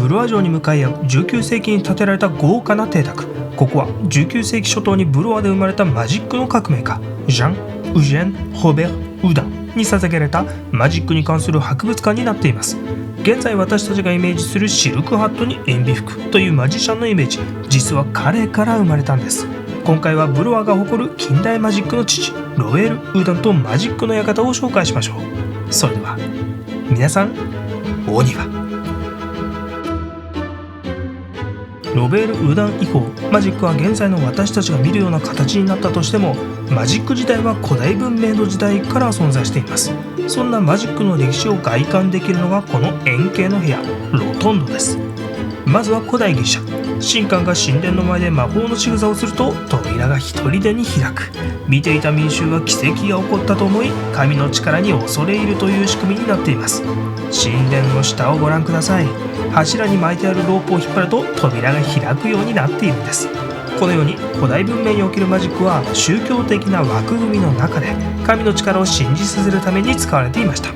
ブルワ城に向かい合う19世紀に建てられた豪華な邸宅。ここは19世紀初頭にブロワで生まれたマジックの革命家ジャン・ウジェン・ホベル・ウダンに捧げられたマジックに関する博物館になっています。現在私たちがイメージするシルクハットに塩ビ服というマジシャンのイメージ、実は彼から生まれたんです。今回はブロワが誇る近代マジックの父ロベール・ウーダンとマジックの館を紹介しましょう。それでは皆さん、お庭。ロベール・ウーダン以降、マジックは現在の私たちが見るような形になったとしても、マジック自体は古代文明の時代から存在しています。そんなマジックの歴史を外観できるのがこの円形の部屋、ロトンドです。まずは古代ギリシャ。神官が神殿の前で魔法の仕草をすると扉が一人でに開く。見ていた民衆は奇跡が起こったと思い、神の力に恐れ入るという仕組みになっています。神殿の下をご覧ください。柱に巻いてあるロープを引っ張ると扉が開くようになっているんです。このように古代文明におけるマジックは宗教的な枠組みの中で神の力を信じさせるために使われていました。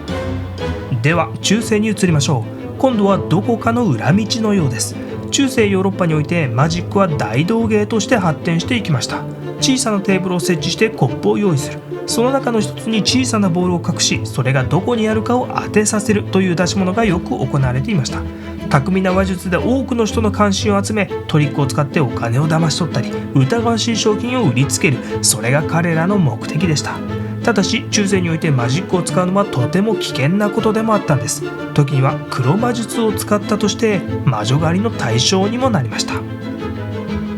では中世に移りましょう。今度はどこかの裏道のようです。中世ヨーロッパにおいてマジックは大道芸として発展していきました。小さなテーブルを設置してコップを用意する。その中の一つに小さなボールを隠し、それがどこにあるかを当てさせるという出し物がよく行われていました。巧みな話術で多くの人の関心を集め、トリックを使ってお金を騙し取ったり、疑わしい商品を売りつける。それが彼らの目的でした。ただし中世においてマジックを使うのはとても危険なことでもあったんです。時には黒魔術を使ったとして魔女狩りの対象にもなりました。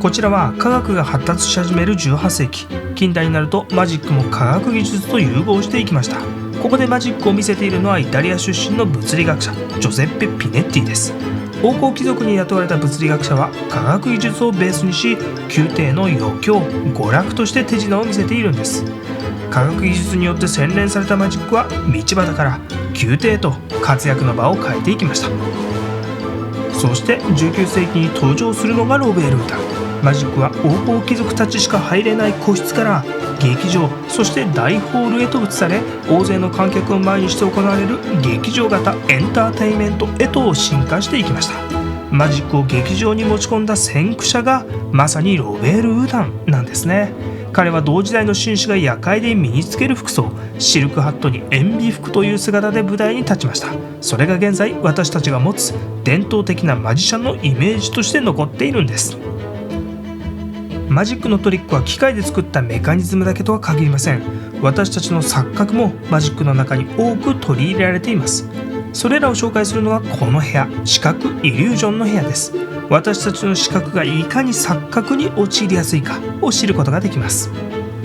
こちらは科学が発達し始める18世紀。近代になるとマジックも科学技術と融合していきました。ここでマジックを見せているのはイタリア出身の物理学者ジョゼッペ・ピネッティです。王侯貴族に雇われた物理学者は科学技術をベースにし、宮廷の余興・娯楽として手品を見せているんです。科学技術によって洗練されたマジックは道端から宮廷と活躍の場を変えていきました。そして19世紀に登場するのがロベール・ウダン。マジックは王侯貴族たちしか入れない個室から劇場、そして大ホールへと移され、大勢の観客を前にして行われる劇場型エンターテインメントへと進化していきました。マジックを劇場に持ち込んだ先駆者がまさにロベール・ウダンなんですね。彼は同時代の紳士が夜会で身につける服装、シルクハットに塩ビ服という姿で舞台に立ちました。それが現在私たちが持つ伝統的なマジシャンのイメージとして残っているんです。マジックのトリックは機械で作ったメカニズムだけとは限りません。私たちの錯覚もマジックの中に多く取り入れられています。それらを紹介するのがこの部屋、視覚イリュージョンの部屋です。私たちの視覚がいかに錯覚に陥りやすいかを知ることができます。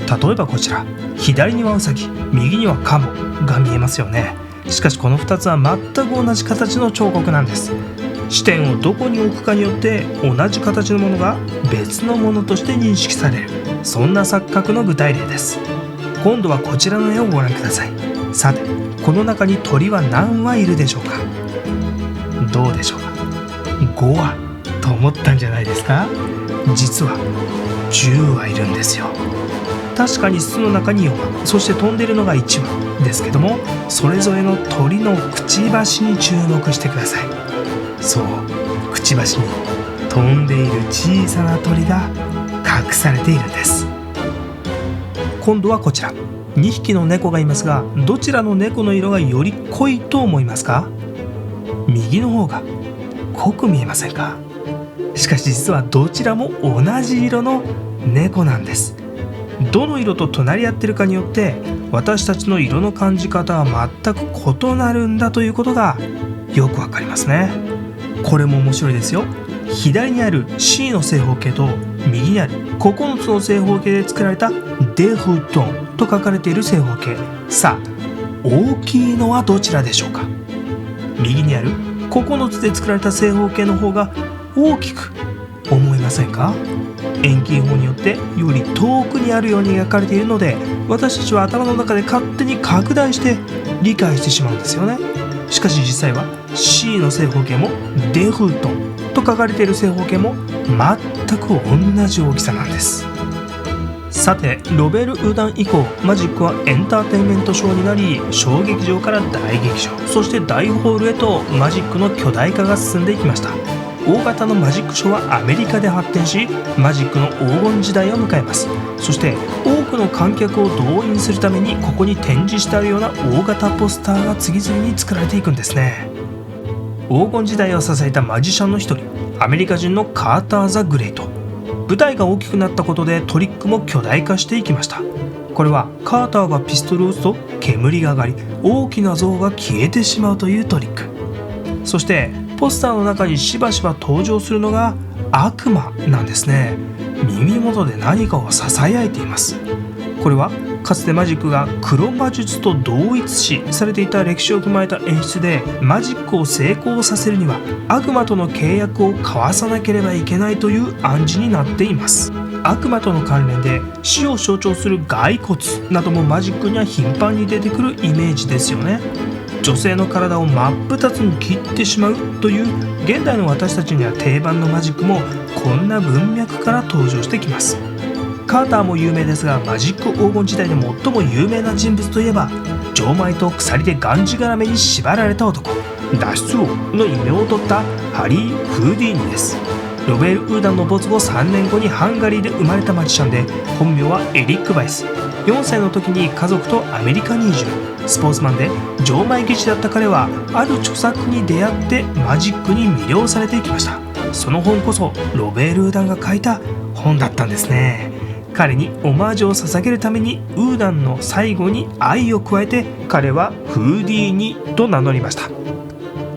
例えばこちら、左にはウサギ、右にはカモが見えますよね。しかしこの2つは全く同じ形の彫刻なんです。視点をどこに置くかによって同じ形のものが別のものとして認識される、そんな錯覚の具体例です。今度はこちらの絵をご覧ください。さてこの中に鳥は何羽いるでしょうか。どうでしょうか。5羽と思ったんじゃないですか。実は10羽いるんですよ。確かに巣の中に4羽、そして飛んでいるのが1羽ですけども、それぞれの鳥のくちばしに注目してください。そう、くちばしに飛んでいる小さな鳥が隠されているんです。今度はこちら、2匹の猫がいますが、どちらの猫の色がより濃いと思いますか。右の方が濃く見えませんか。しかし実はどちらも同じ色の猫なんです。どの色と隣り合ってるかによって私たちの色の感じ方は全く異なるんだということがよくわかりますね。これも面白いですよ。左にある C の正方形と右にある9つの正方形で作られたデフトンと書かれている正方形、さあ大きいのはどちらでしょうか。右にある9つで作られた正方形の方が大きく思いませんか。遠近法によってより遠くにあるように描かれているので、私たちは頭の中で勝手に拡大して理解してしまうんですよね。しかし実際は C の正方形もデフトンと書かれている正方形も全く同じ大きさなんです。さてロベール・ウーダン以降、マジックはエンターテインメントショーになり、小劇場から大劇場、そして大ホールへとマジックの巨大化が進んでいきました。大型のマジックショーはアメリカで発展し、マジックの黄金時代を迎えます。そして多くの観客を動員するためにここに展示してあるような大型ポスターが次々に作られていくんですね。黄金時代を支えたマジシャンの一人、アメリカ人のカーター・ザ・グレート。舞台が大きくなったことでトリックも巨大化していきました。これはカーターがピストルを撃つと煙が上がり、大きな像が消えてしまうというトリック。そしてポスターの中にしばしば登場するのが悪魔なんですね。耳元で何かをささやいています。これはかつてマジックが黒魔術と同一視されていた歴史を踏まえた演出で、マジックを成功させるには悪魔との契約を交わさなければいけないという暗示になっています。悪魔との関連で死を象徴する骸骨などもマジックには頻繁に出てくるイメージですよね。女性の体を真っ二つに切ってしまうという現代の私たちには定番のマジックもこんな文脈から登場してきます。カーターも有名ですが、マジック黄金時代で最も有名な人物といえば、錠前と鎖でがんじがらめに縛られた男、脱出王の異名を取ったハリー・フーディーニです。ロベール・ウーダンの没後3年後にハンガリーで生まれたマジシャンで、本名はエリック・バイス。4歳の時に家族とアメリカに移住。スポーツマンで錠前技師だった彼は、ある著作に出会ってマジックに魅了されていきました。その本こそロベール・ウーダンが書いた本だったんですね。彼にオマージュを捧げるためにウーダンの最後に愛を加えて、彼はフーディーニと名乗りました。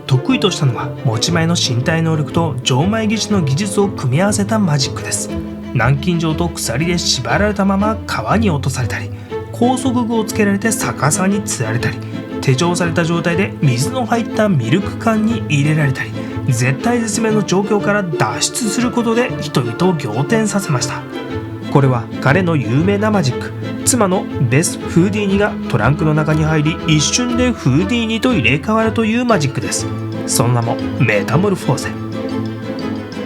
得意としたのは持ち前の身体能力と錠前技師の技術を組み合わせたマジックです。南京錠と鎖で縛られたまま川に落とされたり、高速具をつけられて逆さに吊られたり、手錠された状態で水の入ったミルク缶に入れられたり、絶体絶命の状況から脱出することで人々を仰天させました。これは彼の有名なマジック、妻のベス・フーディーニがトランクの中に入り、一瞬でフーディーニと入れ替わるというマジックです。その名もメタモルフォーゼ。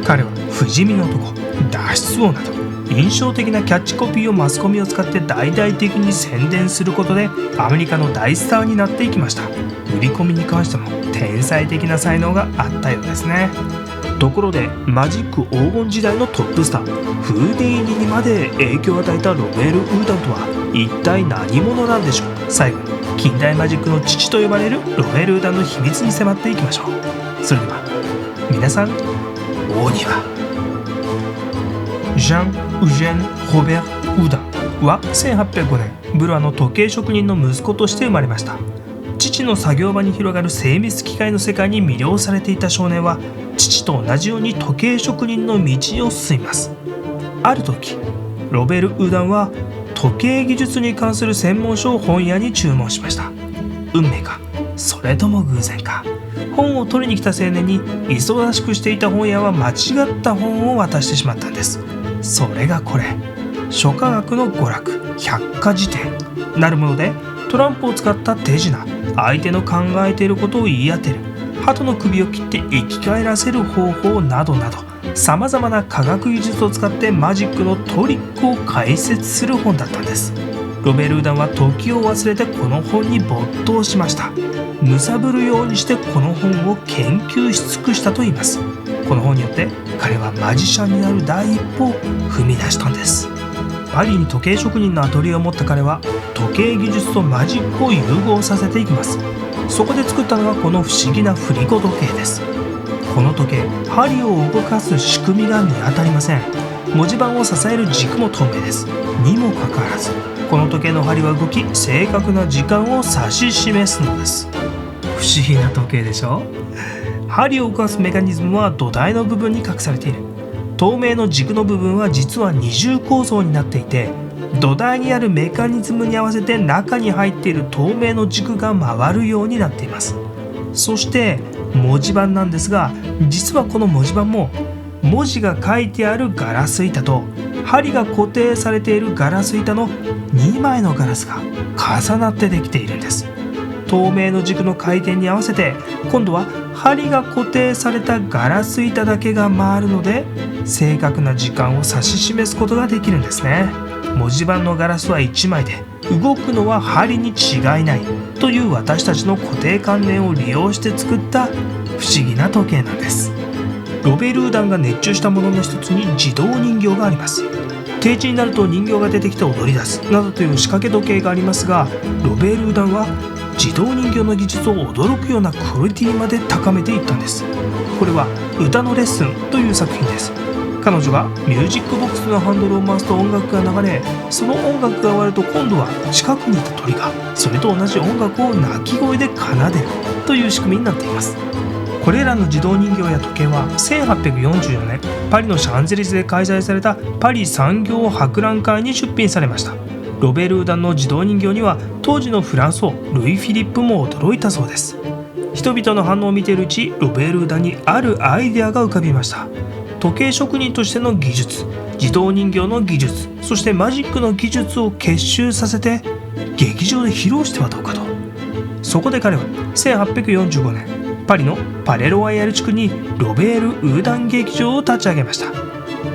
彼は不死身の男、脱出王など印象的なキャッチコピーをマスコミを使って大々的に宣伝することでアメリカの大スターになっていきました。売り込みに関しても天才的な才能があったようですね。ところでマジック黄金時代のトップスターフーディーニにまで影響を与えたロベール・ウーダンとは一体何者なんでしょう。最後に近代マジックの父と呼ばれるロベール・ウーダンの秘密に迫っていきましょう。それでは皆さん、大庭ジャン・ウジェン・ロベール・ウーダンは1805年ブルワの時計職人の息子として生まれました。父の作業場に広がる精密機械の世界に魅了されていた少年は、父と同じように時計職人の道を進みます。ある時ロベール・ウーダンは時計技術に関する専門書を本屋に注文しました。運命か、それとも偶然か。本を取りに来た青年に忙しくしていた本屋は間違った本を渡してしまったんです。それがこれ、諸科学の娯楽百科事典なるもので、トランプを使った手品、相手の考えていることを言い当てる、鳩の首を切って生き返らせる方法などなど、さまざまな科学技術を使ってマジックのトリックを解説する本だったんです。ロベール・ウーダンは時を忘れてこの本に没頭しました。貪るようにしてこの本を研究し尽くしたといいます。この本によって彼はマジシャンになる第一歩を踏み出したんです。パリに時計職人のアトリエを持った彼は時計技術とマジックを融合させていきます。そこで作ったのがこの不思議な振り子時計です。この時計、針を動かす仕組みが見当たりません。文字盤を支える軸も透明です。にもかかわらずこの時計の針は動き、正確な時間を指し示すのです。不思議な時計でしょ。針を動かすメカニズムは土台の部分に隠されている。透明の軸の部分は実は二重構造になっていて、土台にあるメカニズムに合わせて中に入っている透明の軸が回るようになっています。そして文字盤なんですが、実はこの文字盤も文字が書いてあるガラス板と針が固定されているガラス板の2枚のガラスが重なってできているんです。透明の軸の回転に合わせて今度は針が固定されたガラス板だけが回るので、正確な時間を指し示すことができるんですね。文字盤のガラスは1枚で動くのは針に違いないという私たちの固定観念を利用して作った不思議な時計なんです。ロベルーダンが熱中したものの一つに自動人形があります。定時になると人形が出てきて踊り出すなどという仕掛け時計がありますが、ロベルーダンは自動人形の技術を驚くようなクオリティまで高めていったんです。これは歌のレッスンという作品です。彼女がミュージックボックスのハンドルを回すと音楽が流れ、その音楽が終わると今度は近くにいた鳥がそれと同じ音楽を鳴き声で奏でるという仕組みになっています。これらの自動人形や時計は1844年パリのシャンゼリゼで開催されたパリ産業博覧会に出品されました。ロベルーダンの自動人形には当時のフランソルイ・フィリップも驚いたそうです。人々の反応を見ているうち、ロベルーダンにあるアイデアが浮かびました。時計職人としての技術、自動人形の技術、そしてマジックの技術を結集させて劇場で披露してはどうかと。そこで彼は1845年パリのパレロワイヤル地区にロベール・ウーダン劇場を立ち上げました。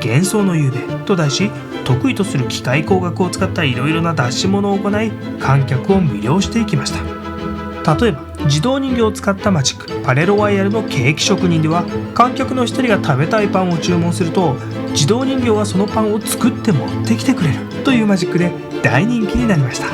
幻想の夕べと題し、得意とする機械工学を使ったいろいろな出し物を行い、観客を魅了していきました。例えば自動人形を使ったマジック、パレロワイヤルのケーキ職人では、観客の一人が食べたいパンを注文すると自動人形がそのパンを作って持ってきてくれるというマジックで大人気になりました。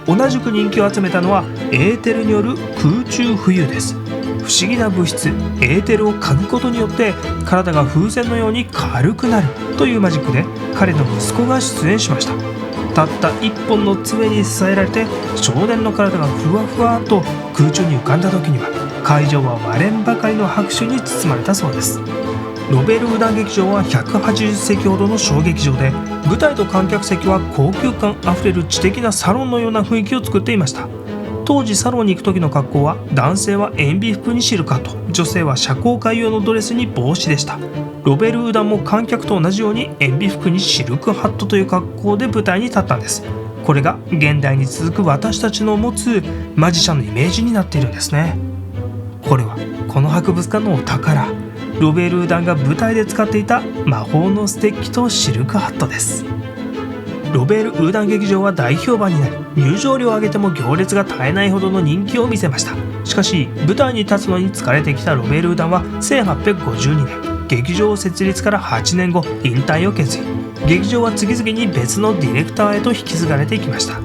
同じく人気を集めたのはエーテルによる空中浮遊です。不思議な物質エーテルを嗅ぐことによって体が風船のように軽くなるというマジックで、彼の息子が出演しました。たった一本の杖に支えられて少年の体がふわふわと空中に浮かんだ時には、会場は割れんばかりの拍手に包まれたそうです。ロベルーダン劇場は180席ほどの小劇場で、舞台と観客席は高級感あふれる知的なサロンのような雰囲気を作っていました。当時サロンに行く時の格好は、男性は塩ビ服にシルカート、女性は社交界用のドレスに帽子でした。ロベルーダンも観客と同じように塩ビ服にシルクハットという格好で舞台に立ったんです。これが現代に続く私たちの持つマジシャンのイメージになっているんですね。これはこの博物館のお宝、ロベルーダンが舞台で使っていた魔法のステッキとシルクハットです。ロベール・ウーダン劇場は大評判になり、入場料を上げても行列が絶えないほどの人気を見せました。しかし舞台に立つのに疲れてきたロベール・ウーダンは1852年劇場設立から8年後引退を決意。劇場は次々に別のディレクターへと引き継がれていきました。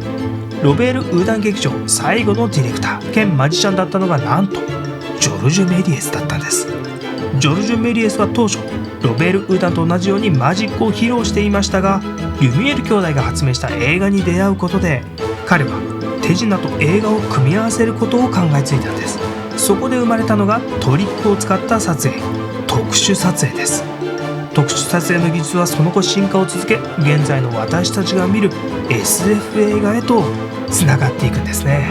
ロベール・ウーダン劇場最後のディレクター兼マジシャンだったのがなんとジョルジュ・メリエスだったんです。ジョルジュ・メリエスは当初ロベール・ウーダンと同じようにマジックを披露していましたが、リュミエール兄弟が発明した映画に出会うことで、彼は手品と映画を組み合わせることを考えついたんです。そこで生まれたのがトリックを使った撮影、特殊撮影です。特殊撮影の技術はその後進化を続け、現在の私たちが見る SF 映画へとつながっていくんですね。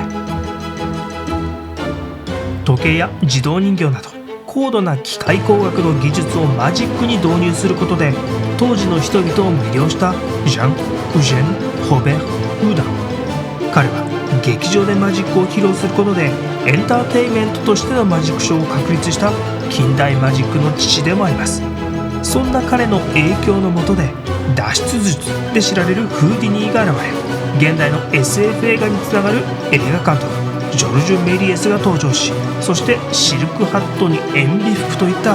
時計や自動人形など高度な機械工学の技術をマジックに導入することで、当時の人々を魅了したジャン・ウジェン・ロベール・ウーダン。彼は劇場でマジックを披露することでエンターテインメントとしてのマジックショーを確立した近代マジックの父でもあります。そんな彼の影響のもとで脱出術で知られるフーディニーが現れ、現代の SF 映画につながる映画監督ジョルジュ・メリエスが登場し、そしてシルクハットに塩ビ服といった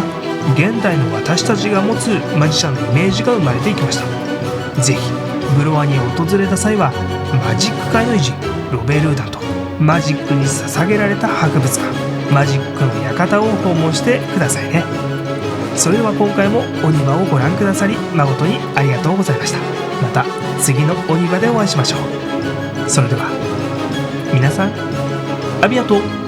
現代の私たちが持つマジシャンのイメージが生まれていきました。ぜひブロワに訪れた際はマジック界の偉人ロベール・ウーダンとマジックに捧げられた博物館マジックの館を訪問してくださいね。それでは今回もお庭をご覧くださり誠にありがとうございました。また次のお庭でお会いしましょう。それでは皆さん、ありがとう。